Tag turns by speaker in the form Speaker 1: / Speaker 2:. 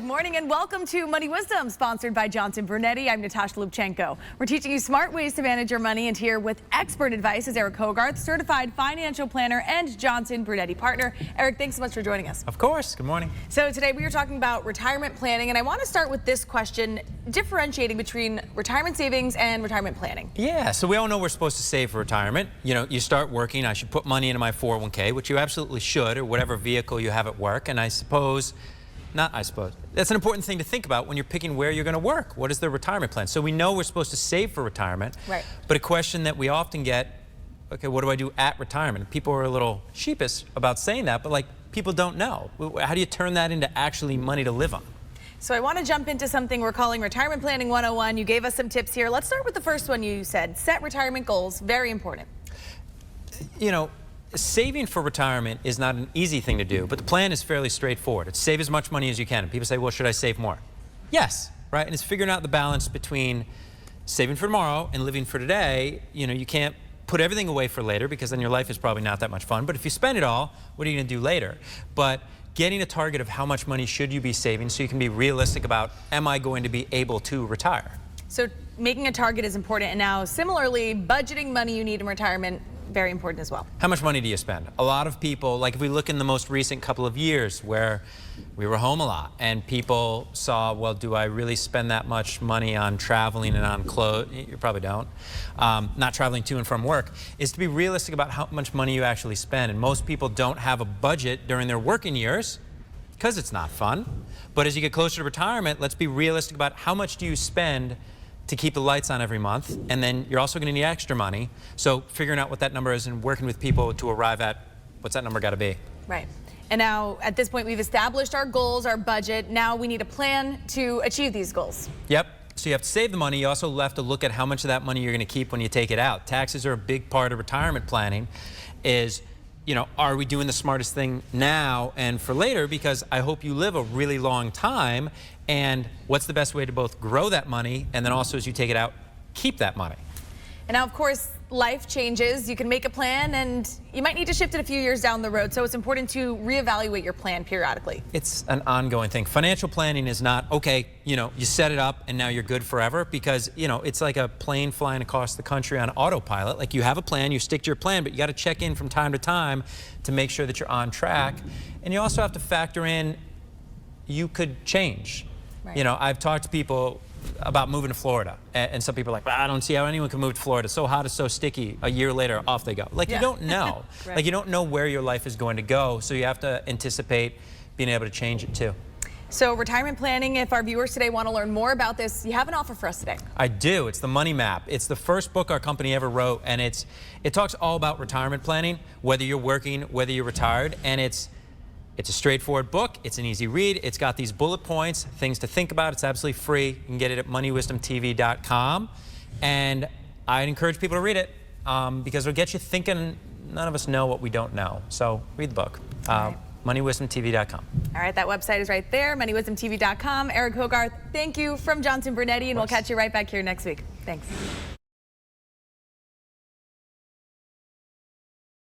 Speaker 1: morning and welcome to Money Wisdom, sponsored by Johnson Brunetti. I'm Natasha Lubchenko. We're teaching you smart ways to manage your money, and here with expert advice is Eric Hogarth, certified financial planner and Johnson Brunetti partner. Eric, thanks so much for joining us.
Speaker 2: Of course. Good morning.
Speaker 1: So today we are talking about retirement planning, and I want to start with this question, differentiating between retirement savings and retirement planning.
Speaker 2: Yeah, so we all know we're supposed to save for retirement. You know, you start working, I should put money into my 401k, which you absolutely should, or whatever vehicle you have at work. And that's an important thing to think about when you're picking where you're going to work. What is the retirement plan? So we know we're supposed to save for retirement.
Speaker 1: Right.
Speaker 2: But a question that we often get, okay, what do I do at retirement? People are a little sheepish about saying that, but like people don't know. How do you turn that into actually money to live on?
Speaker 1: So I want to jump into something we're calling Retirement Planning 101. You gave us some tips here. Let's start with the first one you said. Set retirement goals. Very important.
Speaker 2: You know, saving for retirement is not an easy thing to do, but the plan is fairly straightforward. It's save as much money as you can. And people say, well, should I save more? Yes, right? And it's figuring out the balance between saving for tomorrow and living for today. You know, you can't put everything away for later because then your life is probably not that much fun. But if you spend it all, what are you going to do later? But getting a target of how much money should you be saving so you can be realistic about, am I going to be able to retire?
Speaker 1: So making a target is important. And now, similarly, budgeting money you need in retirement, very important as well.
Speaker 2: How much money do you spend? A lot of people, like if we look in the most recent couple of years where we were home a lot and people saw, well, do I really spend that much money on traveling and on clothes? You probably don't. Not traveling to and from work, is to be realistic about how much money you actually spend. And most people don't have a budget during their working years because it's not fun. But as you get closer to retirement, let's be realistic about how much do you spend to keep the lights on every month, and then you're also going to need extra money. So figuring out what that number is and working with people to arrive at what's that number got to be.
Speaker 1: Right. And now at this point we've established our goals, our budget. Now we need a plan to achieve these goals.
Speaker 2: Yep. So you have to save the money. You also have to look at how much of that money you're going to keep when you take it out. Taxes are a big part of retirement planning. You know, are we doing the smartest thing now and for later? Because I hope you live a really long time. And what's the best way to both grow that money and then also as you take it out, keep that money?
Speaker 1: And now, of course, life changes. You can make a plan and you might need to shift it a few years down the road. So it's important to reevaluate your plan periodically.
Speaker 2: It's an ongoing thing. Financial planning is not, okay, you know, you set it up and now you're good forever, because, you know, it's like a plane flying across the country on autopilot. Like you have a plan, you stick to your plan, but you got to check in from time to time to make sure that you're on track. And you also have to factor in, you could change. Right. You know, I've talked to people about moving to Florida, and some people are like, well, I don't see how anyone can move to Florida. It's so hot, it's so sticky. A year later, off they go. Like, you don't know.
Speaker 1: Right.
Speaker 2: Like, you don't know where your life is going to go, so you have to anticipate being able to change it too.
Speaker 1: So retirement planning, if our viewers today want to learn more about this, you have an offer for us today.
Speaker 2: I do. It's the Money Map. It's the first book our company ever wrote, and it talks all about retirement planning, whether you're working, whether you're retired, and it's a straightforward book. It's an easy read. It's got these bullet points, things to think about. It's absolutely free. You can get it at moneywisdomtv.com. And I'd encourage people to read it because it'll get you thinking. None of us know what we don't know. So read the book. moneywisdomtv.com.
Speaker 1: All right, that website is right there, moneywisdomtv.com. Eric Hogarth, thank you from Johnson Brunetti, and we'll catch you right back here next week. Thanks.